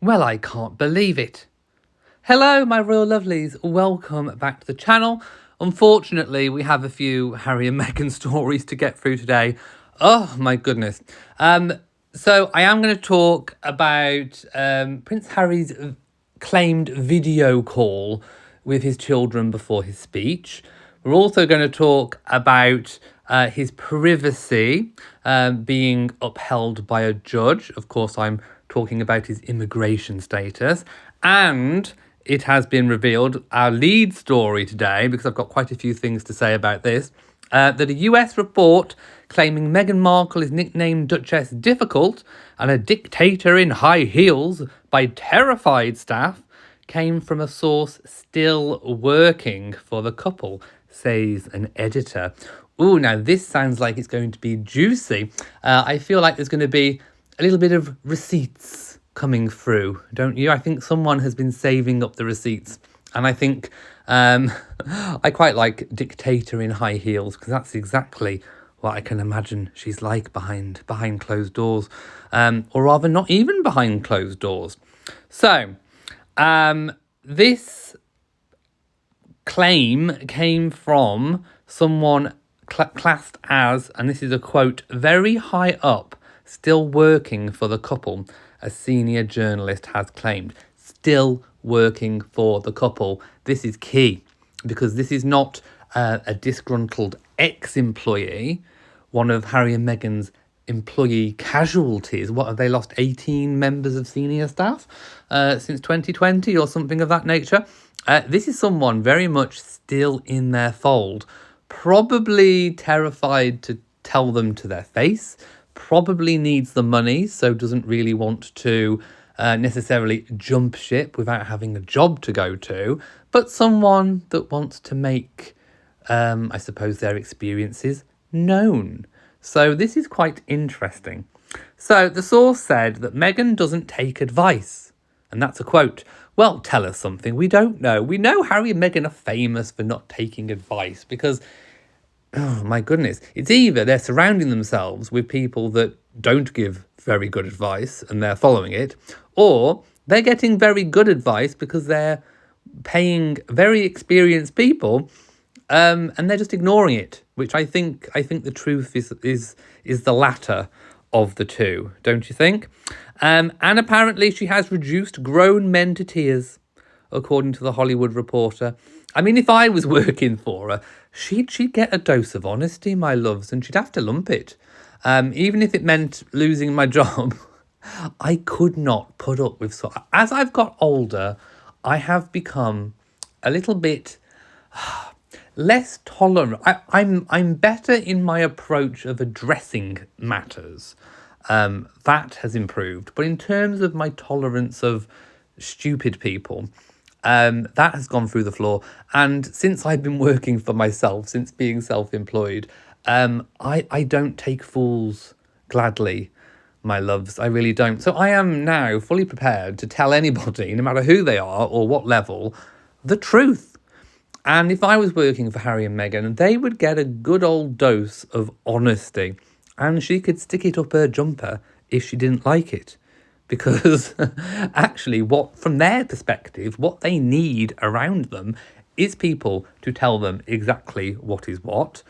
Well, I can't believe it. Hello, my royal lovelies. Welcome back to the channel. Unfortunately, we have a few Harry and Meghan stories to get through today. Oh, my goodness. So I am going to talk about Prince Harry's claimed video call with his children before his speech. We're also going to talk about his privacy being upheld by a judge. Of course, I'm talking about his immigration status. And it has been revealed, our lead story today, because I've got quite a few things to say about this, that a US report claiming Meghan Markle is nicknamed Duchess Difficult and a dictator in high heels by terrified staff came from a source still working for the couple, says an editor. Ooh, now this sounds like it's going to be juicy. I feel like there's going to be a little bit of receipts coming through, don't you? I think someone has been saving up the receipts. And I think I quite like Dictator in high heels, because that's exactly what I can imagine she's like behind closed doors. Or rather, not even behind closed doors. So, this claim came from someone classed as, and this is a quote, very high up, still working for the couple, a senior journalist has claimed. Still working for the couple. This is key, because this is not a disgruntled ex-employee, one of Harry and Meghan's employee casualties. What, have they lost 18 members of senior staff since 2020 or something of that nature? This is someone very much still in their fold, probably terrified to tell them to their face, probably needs the money, so doesn't really want to necessarily jump ship without having a job to go to, but someone that wants to make, I suppose, their experiences known. So this is quite interesting. So the source said that Meghan doesn't take advice. And that's a quote. Well, tell us something we don't know. We know Harry and Meghan are famous for not taking advice because, oh my goodness, it's either they're surrounding themselves with people that don't give very good advice and they're following it, or they're getting very good advice because they're paying very experienced people and they're just ignoring it, which I think the truth is the latter of the two, don't you think? And apparently she has reduced grown men to tears, according to the Hollywood Reporter. I mean, if I was working for her, she'd get a dose of honesty, my loves, and she'd have to lump it. Even if it meant losing my job, I could not put up with so. As I've got older, I have become a little bit less tolerant. I'm better in my approach of addressing matters. That has improved. But in terms of my tolerance of stupid people, that has gone through the floor. And since I've been working for myself, since being self-employed, I don't take fools gladly, my loves. I really don't. So I am now fully prepared to tell anybody, no matter who they are or what level, the truth. And if I was working for Harry and Meghan, they would get a good old dose of honesty. And she could stick it up her jumper if she didn't like it. Because actually, from their perspective, what they need around them is people to tell them exactly what is what.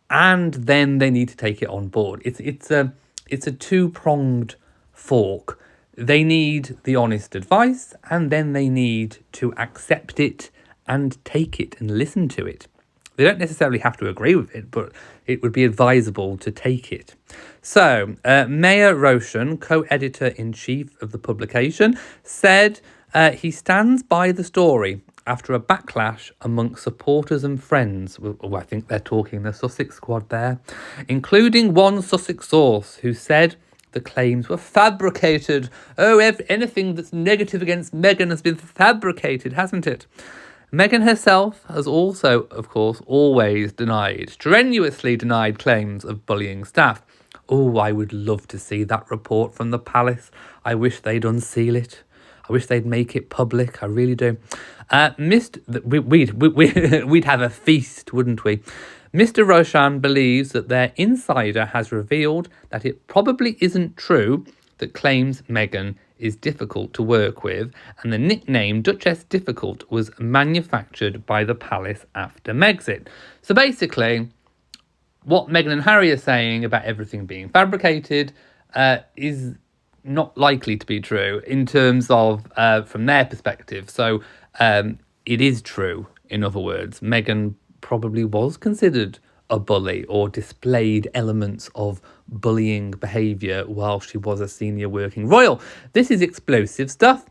And then they need to take it on board. It's a two-pronged fork. They need the honest advice, and then they need to accept it and take it and listen to it. They don't necessarily have to agree with it, but it would be advisable to take it. So, Mayor Roshan, co-editor-in-chief of the publication, said he stands by the story after a backlash amongst supporters and friends. Well, I think they're talking the Sussex squad there, including one Sussex source who said the claims were fabricated. Oh, anything that's negative against Meghan has been fabricated, hasn't it? Meghan herself has also, of course, always strenuously denied claims of bullying staff. Oh, I would love to see that report from the palace. I wish they'd unseal it. I wish they'd make it public. I really do. We'd have a feast, wouldn't we? Mr. Roshan believes that their insider has revealed that it probably isn't true that claims Meghan is difficult to work with, and the nickname Duchess Difficult was manufactured by the palace after Megxit. So basically, what Meghan and Harry are saying about everything being fabricated is not likely to be true in terms of from their perspective. So it is true, in other words. Meghan probably was considered a bully or displayed elements of bullying behaviour while she was a senior working royal. This is explosive stuff.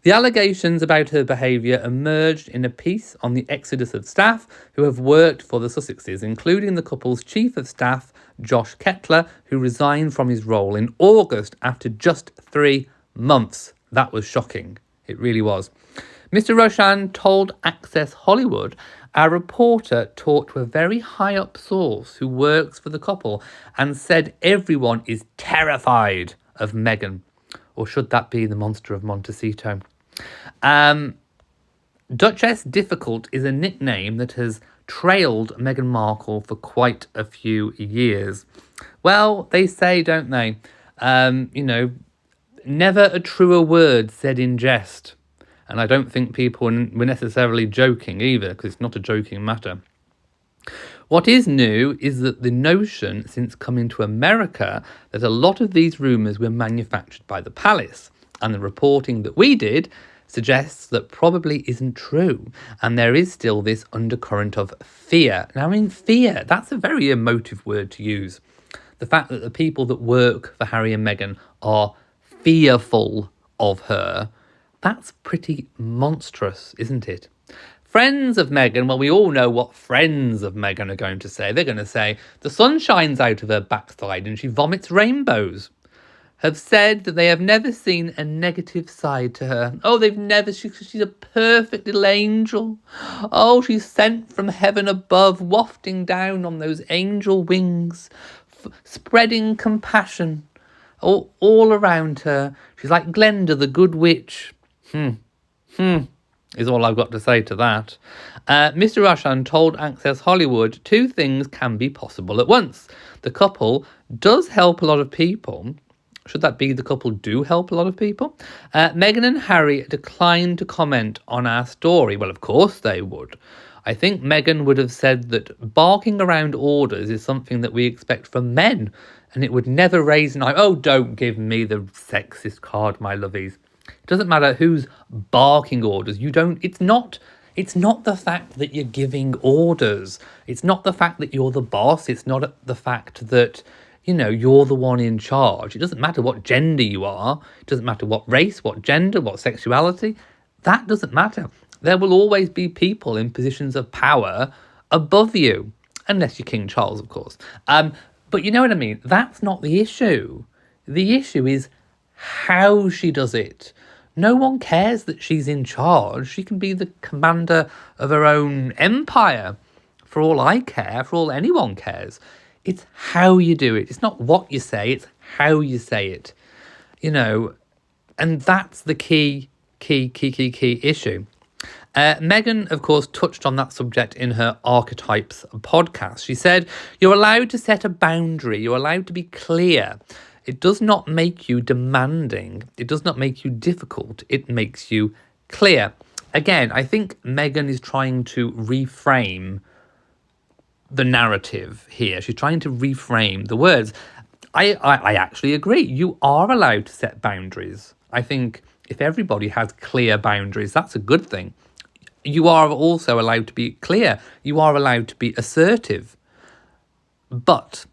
The allegations about her behaviour emerged in a piece on the exodus of staff who have worked for the Sussexes, including the couple's chief of staff, Josh Kettler, who resigned from his role in August after just 3 months. That was shocking. It really was. Mr. Roshan told Access Hollywood our reporter talked to a very high-up source who works for the couple and said everyone is terrified of Meghan. Or should that be the monster of Montecito? Duchess Difficult is a nickname that has trailed Meghan Markle for quite a few years. Well, they say, don't they? Never a truer word said in jest. And I don't think people were necessarily joking either, because it's not a joking matter. What is new is that the notion since coming to America that a lot of these rumours were manufactured by the palace, and the reporting that we did suggests that probably isn't true, and there is still this undercurrent of fear. Now, in fear, that's a very emotive word to use. The fact that the people that work for Harry and Meghan are fearful of her, that's pretty monstrous, isn't it? Friends of Meghan, well, we all know what friends of Meghan are going to say. They're going to say the sun shines out of her backside and she vomits rainbows. Have said that they have never seen a negative side to her. Oh, she's a perfect little angel. Oh, she's sent from heaven above, wafting down on those angel wings, spreading compassion all around her. She's like Glenda, the good witch. Is all I've got to say to that. Mr. Roshan told Access Hollywood 2 things can be possible at once. The couple does help a lot of people. Should that be the couple do help a lot of people? Meghan and Harry declined to comment on our story. Well, of course they would. I think Meghan would have said that barking around orders is something that we expect from men, and it would never raise an eye. Oh, don't give me the sexist card, my lovies. It doesn't matter who's barking orders. It's not the fact that you're giving orders. It's not the fact that you're the boss. It's not the fact that, you're the one in charge. It doesn't matter what gender you are. It doesn't matter what race, what gender, what sexuality. That doesn't matter. There will always be people in positions of power above you. Unless you're King Charles, of course. But you know what I mean? That's not the issue. The issue is how she does it. No one cares that she's in charge. She can be the commander of her own empire. For all I care, for all anyone cares. It's how you do it. It's not what you say, it's how you say it. And that's the key issue. Meghan, of course, touched on that subject in her Archetypes podcast. She said, you're allowed to set a boundary. You're allowed to be clear. It does not make you demanding. It does not make you difficult. It makes you clear. Again, I think Meghan is trying to reframe the narrative here. She's trying to reframe the words. I actually agree. You are allowed to set boundaries. I think if everybody has clear boundaries, that's a good thing. You are also allowed to be clear. You are allowed to be assertive. But,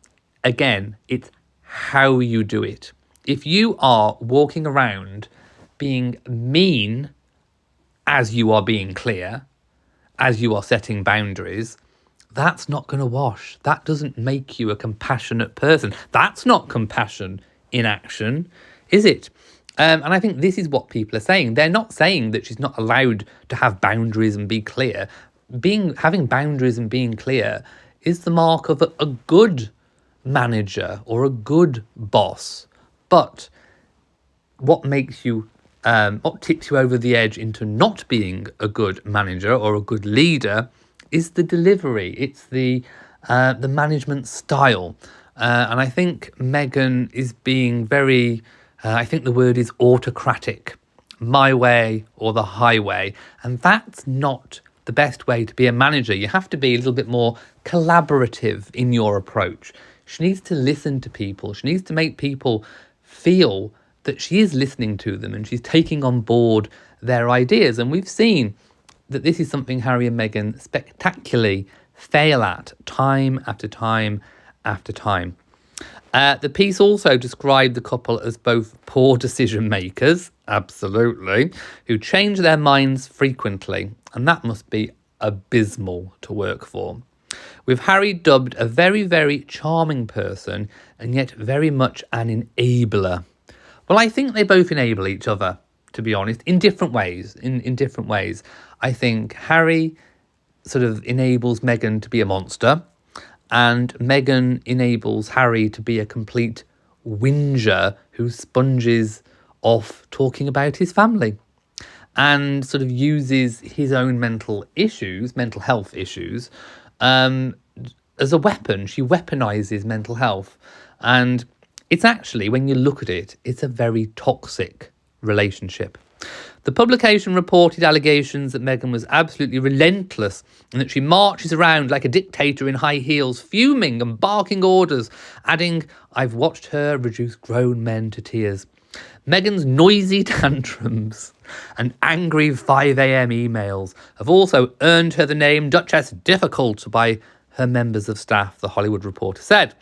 again, it's how you do it. If you are walking around being mean as you are being clear, as you are setting boundaries, that's not going to wash. That doesn't make you a compassionate person. That's not compassion in action, is it? And I think this is what people are saying. They're not saying that she's not allowed to have boundaries and be clear. Having boundaries and being clear is the mark of a good manager or a good boss. But what makes you, what tips you over the edge into not being a good manager or a good leader is the delivery. It's the management style. And I think Meghan is being very I think the word is autocratic, my way or the highway. And that's not the best way to be a manager. You have to be a little bit more collaborative in your approach. She needs to listen to people. She needs to make people feel that she is listening to them and she's taking on board their ideas. And we've seen that this is something Harry and Meghan spectacularly fail at time after time after time. The piece also described the couple as both poor decision makers, absolutely, who change their minds frequently, and that must be abysmal to work for. With Harry dubbed a very, very charming person and yet very much an enabler. Well, I think they both enable each other, to be honest, in different ways. In different ways. I think Harry sort of enables Meghan to be a monster, and Meghan enables Harry to be a complete whinger who sponges off talking about his family and sort of uses his own mental health issues, as a weapon. She weaponizes mental health. And it's actually, when you look at it, it's a very toxic relationship. The publication reported allegations that Meghan was absolutely relentless and that she marches around like a dictator in high heels, fuming and barking orders, adding, "I've watched her reduce grown men to tears." Meghan's noisy tantrums and angry 5 a.m. emails have also earned her the name Duchess Difficult by her members of staff, the Hollywood Reporter said.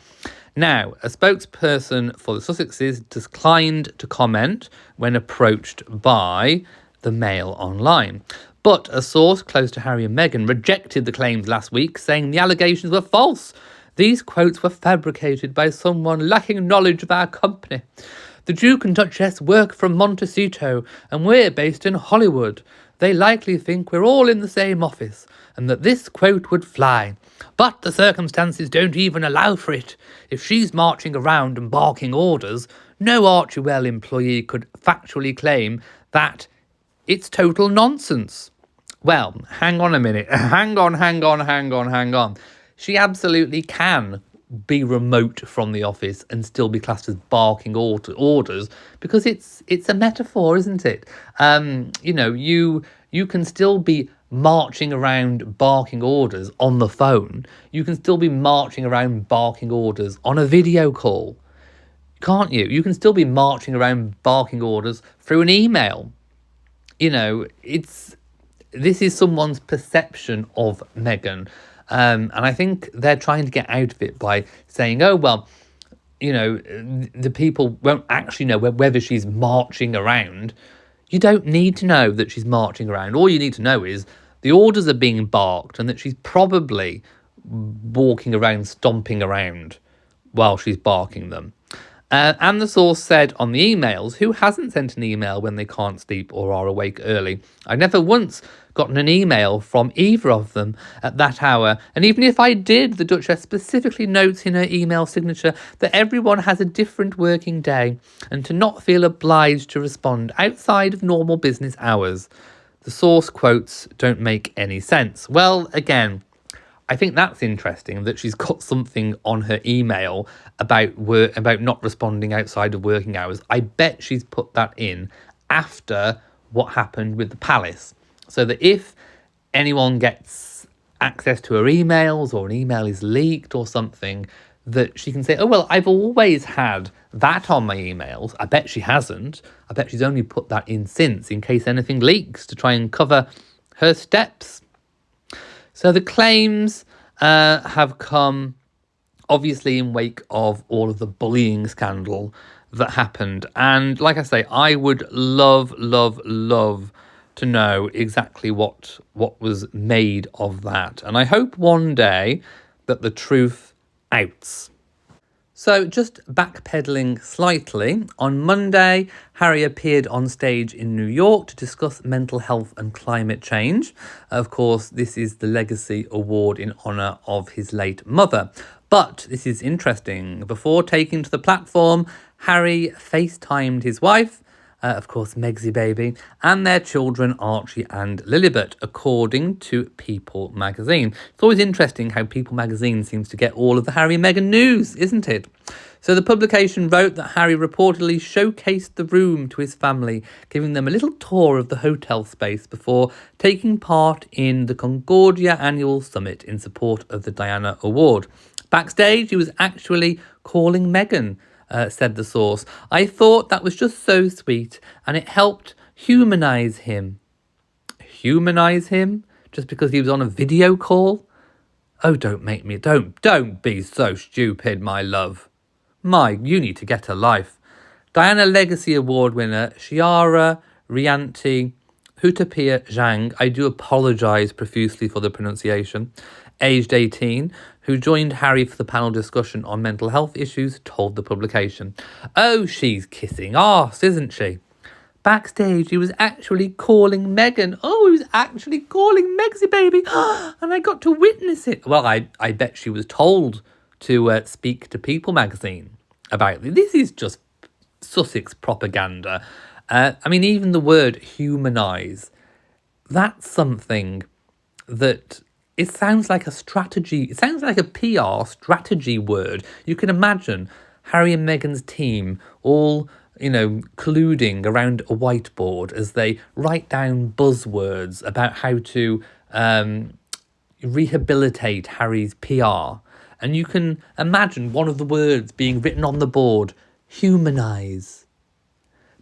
Now, a spokesperson for the Sussexes declined to comment when approached by the Mail Online. But a source close to Harry and Meghan rejected the claims last week, saying the allegations were false. These quotes were fabricated by someone lacking knowledge of our company. The Duke and Duchess work from Montecito and we're based in Hollywood. They likely think we're all in the same office and that this quote would fly. But the circumstances don't even allow for it. If she's marching around and barking orders, no Archewell employee could factually claim that it's total nonsense. Well, hang on a minute. Hang on. She absolutely can be remote from the office and still be classed as barking orders, because it's a metaphor, isn't it? You can still be marching around barking orders on the phone. You can still be marching around barking orders on a video call, can't you? You can still be marching around barking orders through an email. This is someone's perception of Meghan. And I think they're trying to get out of it by saying, oh, well, the people won't actually know whether she's marching around. You don't need to know that she's marching around. All you need to know is the orders are being barked and that she's probably walking around, stomping around while she's barking them. And the source said on the emails, who hasn't sent an email when they can't sleep or are awake early? I've never once gotten an email from either of them at that hour. And even if I did, the Duchess specifically notes in her email signature that everyone has a different working day and to not feel obliged to respond outside of normal business hours. The source quotes don't make any sense. Well, again, I think that's interesting that she's got something on her email about not responding outside of working hours. I bet she's put that in after what happened with the palace, so that if anyone gets access to her emails or an email is leaked or something, that she can say, oh, well, I've always had that on my emails. I bet she hasn't. I bet she's only put that in since, in case anything leaks, to try and cover her steps. So the claims have come, obviously, in wake of all of the bullying scandal that happened. And like I say, I would love to know exactly what was made of that. And I hope one day that the truth outs. So just backpedaling slightly, on Monday, Harry appeared on stage in New York to discuss mental health and climate change. Of course, this is the Legacy Award in honour of his late mother. But this is interesting. Before taking to the platform, Harry FaceTimed his wife of course, Megsy baby, and their children Archie and Lilibet, according to People magazine. It's always interesting how People magazine seems to get all of the Harry and Meghan news, isn't it? So the publication wrote that Harry reportedly showcased the room to his family, giving them a little tour of the hotel space before taking part in the Concordia annual summit in support of the Diana Award. Backstage, he was actually calling Meghan, said the source. I thought that was just so sweet, and it helped humanize him. Humanize him? Just because he was on a video call? Oh, don't be so stupid, my love. You need to get a life. Diana Legacy Award winner Chiara Rianti Hutapia Zhang, I do apologise profusely for the pronunciation, aged 18, who joined Harry for the panel discussion on mental health issues, told the publication. Oh, she's kissing arse, isn't she? Backstage, he was actually calling Meghan. Oh, he was actually calling Megsy baby. And I got to witness it. Well, I bet she was told to speak to People magazine about it. This is just Sussex propaganda. I mean, even the word humanise, that's something that it sounds like a strategy. It sounds like a PR strategy word. You can imagine Harry and Meghan's team all, colluding around a whiteboard as they write down buzzwords about how to rehabilitate Harry's PR. And you can imagine one of the words being written on the board, humanise.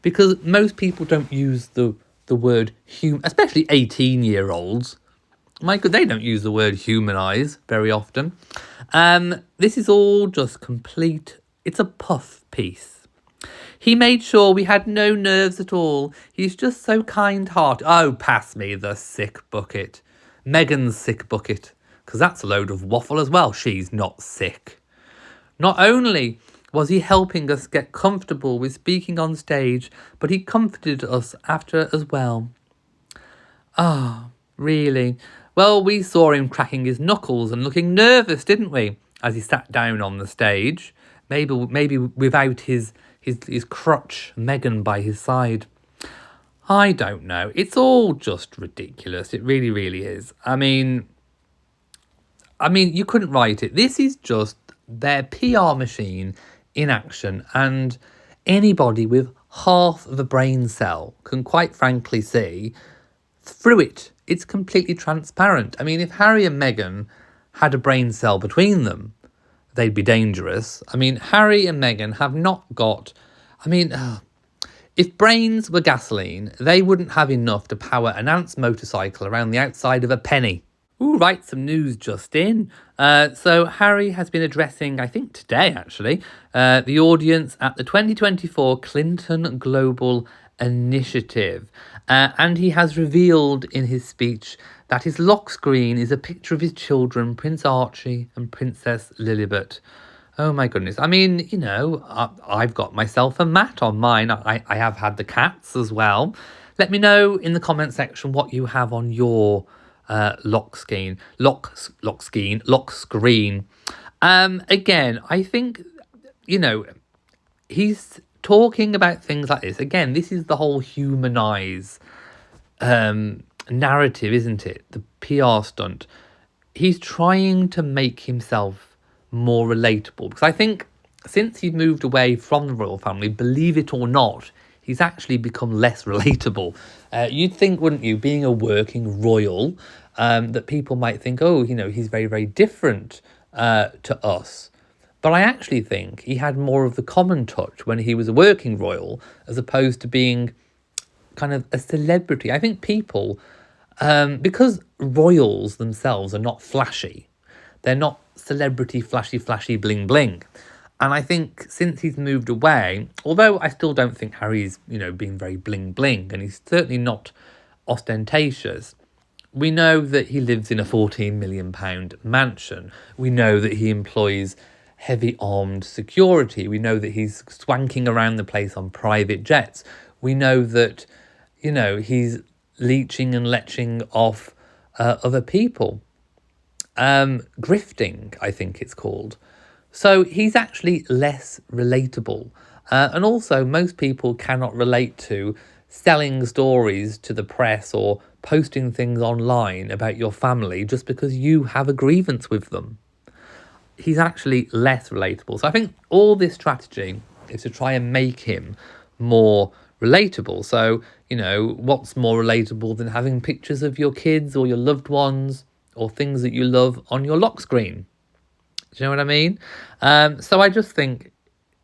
Because most people don't use the word especially 18-year-olds. My God, they don't use the word humanise very often. This is all just complete. It's a puff piece. He made sure we had no nerves at all. He's just so kind-hearted. Oh, pass me the sick bucket. Meghan's sick bucket. Because that's a load of waffle as well. She's not sick. Not only was he helping us get comfortable with speaking on stage, but he comforted us after as well. Ah, really? Well, we saw him cracking his knuckles and looking nervous, didn't we? As he sat down on the stage. Maybe without his crutch, Meghan by his side. I don't know. It's all just ridiculous. It really, really is. I mean, you couldn't write it. This is just their PR machine in action, and anybody with half of a brain cell can quite frankly see through it. It's completely transparent. I mean, if Harry and Meghan had a brain cell between them, they'd be dangerous. I mean, Harry and Meghan have not got... if brains were gasoline, they wouldn't have enough to power an ant's motorcycle around the outside of a penny. Ooh, right, some news just in. So Harry has been addressing, I think today actually, the audience at the 2024 Clinton Global Initiative. And he has revealed in his speech that his lock screen is a picture of his children, Prince Archie and Princess Lilibet. Oh my goodness. I mean, I've got myself a mat on mine. I have had the cats as well. Let me know in the comment section what you have on your lock screen. Again, I think, he's talking about things like this. Again, this is the whole humanise narrative, isn't it? The PR stunt. He's trying to make himself more relatable, because I think since he's moved away from the royal family, believe it or not, he's actually become less relatable. You'd think, wouldn't you, being a working royal, that people might think, oh, he's very, very different to us. But I actually think he had more of the common touch when he was a working royal, as opposed to being kind of a celebrity. I think people, because royals themselves are not flashy, they're not celebrity, flashy, bling, bling. And I think since he's moved away, although I still don't think Harry's, being very bling, bling, and he's certainly not ostentatious, we know that he lives in a £14 million mansion. We know that he employs heavy armed security. We know that he's swanking around the place on private jets. We know that, he's leeching and leching off other people. Grifting, I think it's called. So he's actually less relatable. And also, most people cannot relate to selling stories to the press or posting things online about your family just because you have a grievance with them. He's actually less relatable. So I think all this strategy is to try and make him more relatable. So, what's more relatable than having pictures of your kids or your loved ones or things that you love on your lock screen? Do you know what I mean? So I just think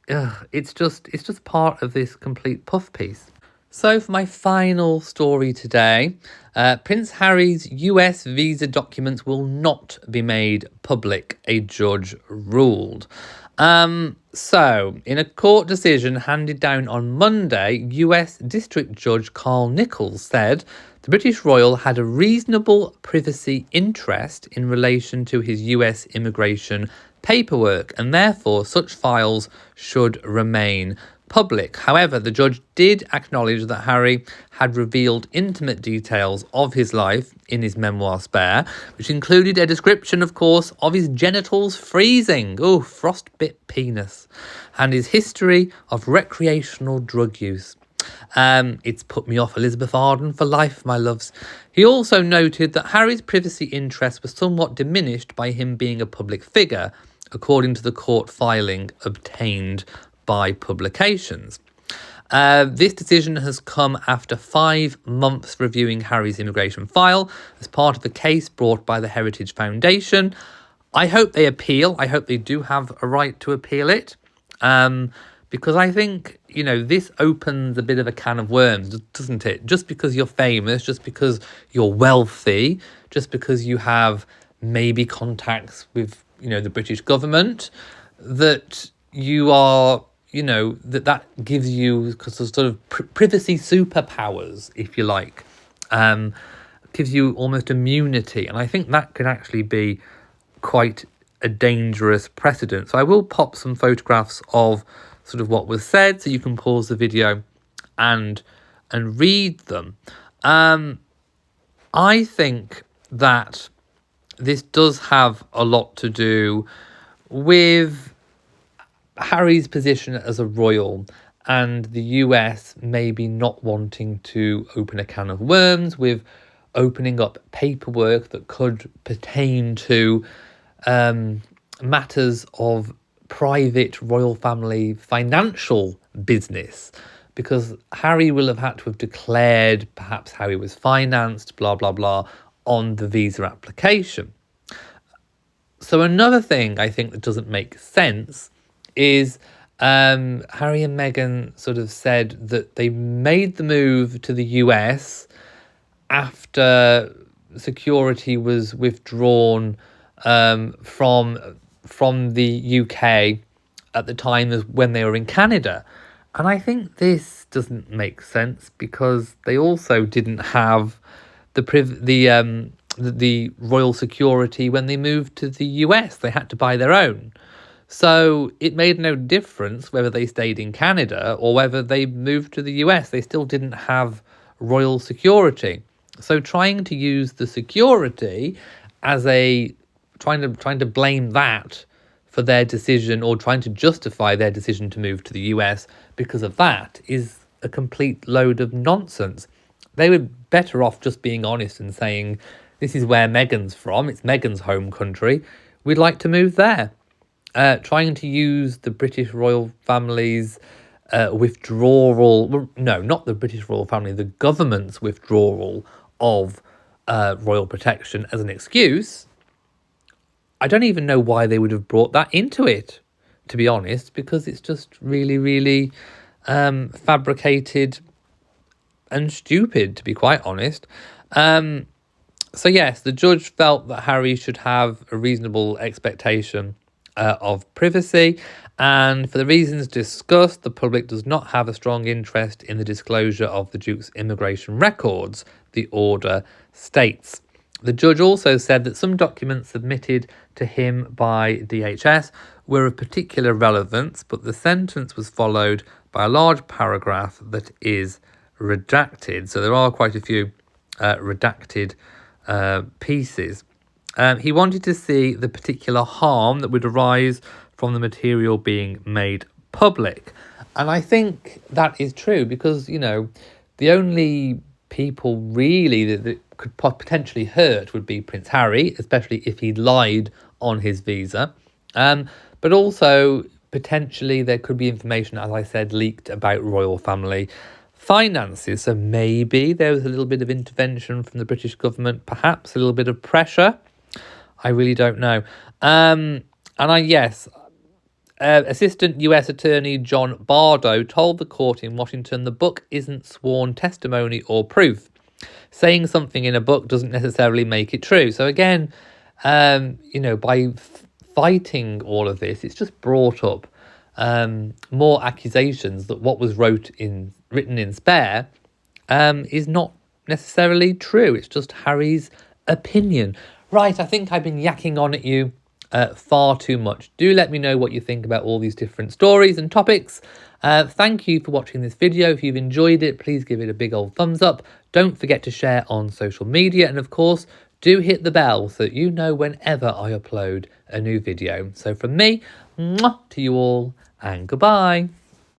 it's just part of this complete puff piece. So for my final story today, Prince Harry's US visa documents will not be made public, a judge ruled. So, in a court decision handed down on Monday, US District Judge Carl Nichols said the British royal had a reasonable privacy interest in relation to his US immigration paperwork, and therefore such files should remain public. However, the judge did acknowledge that Harry had revealed intimate details of his life in his memoir Spare, which included a description, of course, of his genitals freezing, frostbit penis, and his history of recreational drug use. It's put me off Elizabeth Arden for life, my loves. He also noted that Harry's privacy interests were somewhat diminished by him being a public figure, according to the court filing obtained by publications. This decision has come after 5 months reviewing Harry's immigration file as part of the case brought by the Heritage Foundation. I hope they appeal. I hope they do have a right to appeal it. Because I think, this opens a bit of a can of worms, doesn't it? Just because you're famous, just because you're wealthy, just because you have maybe contacts with, the British government, that you are, that gives you sort of privacy superpowers, if you like, gives you almost immunity. And I think that could actually be quite a dangerous precedent. So I will pop some photographs of sort of what was said, so you can pause the video and read them. I think that this does have a lot to do with Harry's position as a royal and the US maybe not wanting to open a can of worms with opening up paperwork that could pertain to matters of private royal family financial business, because Harry will have had to have declared perhaps how he was financed, blah, blah, blah, on the visa application. So another thing I think that doesn't make sense is Harry and Meghan sort of said that they made the move to the US after security was withdrawn from the UK at the time as when they were in Canada. And I think this doesn't make sense because they also didn't have the royal security when they moved to the US. They had to buy their own. So it made no difference whether they stayed in Canada or whether they moved to the US. They still didn't have royal security. So trying to use the security as trying to blame that for their decision, or trying to justify their decision to move to the US because of that, is a complete load of nonsense. They were better off just being honest and saying, this is where Meghan's from, it's Meghan's home country, we'd like to move there. Trying to use the British royal family's withdrawal, no, not the British royal family, the government's withdrawal of royal protection as an excuse. I don't even know why they would have brought that into it, to be honest, because it's just really, really fabricated and stupid, to be quite honest. So yes, the judge felt that Harry should have a reasonable expectation of privacy, and for the reasons discussed, the public does not have a strong interest in the disclosure of the Duke's immigration records, the order states. The judge also said that some documents submitted to him by DHS were of particular relevance, but the sentence was followed by a large paragraph that is redacted. So there are quite a few redacted pieces. He wanted to see the particular harm that would arise from the material being made public. And I think that is true because, you know, the only people really that could potentially hurt would be Prince Harry, especially if he lied on his visa. But also, potentially, there could be information, as I said, leaked about royal family finances. So maybe there was a little bit of intervention from the British government, perhaps a little bit of pressure. I really don't know. Yes, Assistant US Attorney John Bardo told the court in Washington the book isn't sworn testimony or proof. Saying something in a book doesn't necessarily make it true. So again, by fighting all of this, it's just brought up more accusations that what was written in Spare is not necessarily true. It's just Harry's opinion. Right, I think I've been yakking on at you far too much. Do let me know what you think about all these different stories and topics. Thank you for watching this video. If you've enjoyed it, please give it a big old thumbs up. Don't forget to share on social media. And of course, do hit the bell so that you know whenever I upload a new video. So from me, mwah, to you all, and goodbye.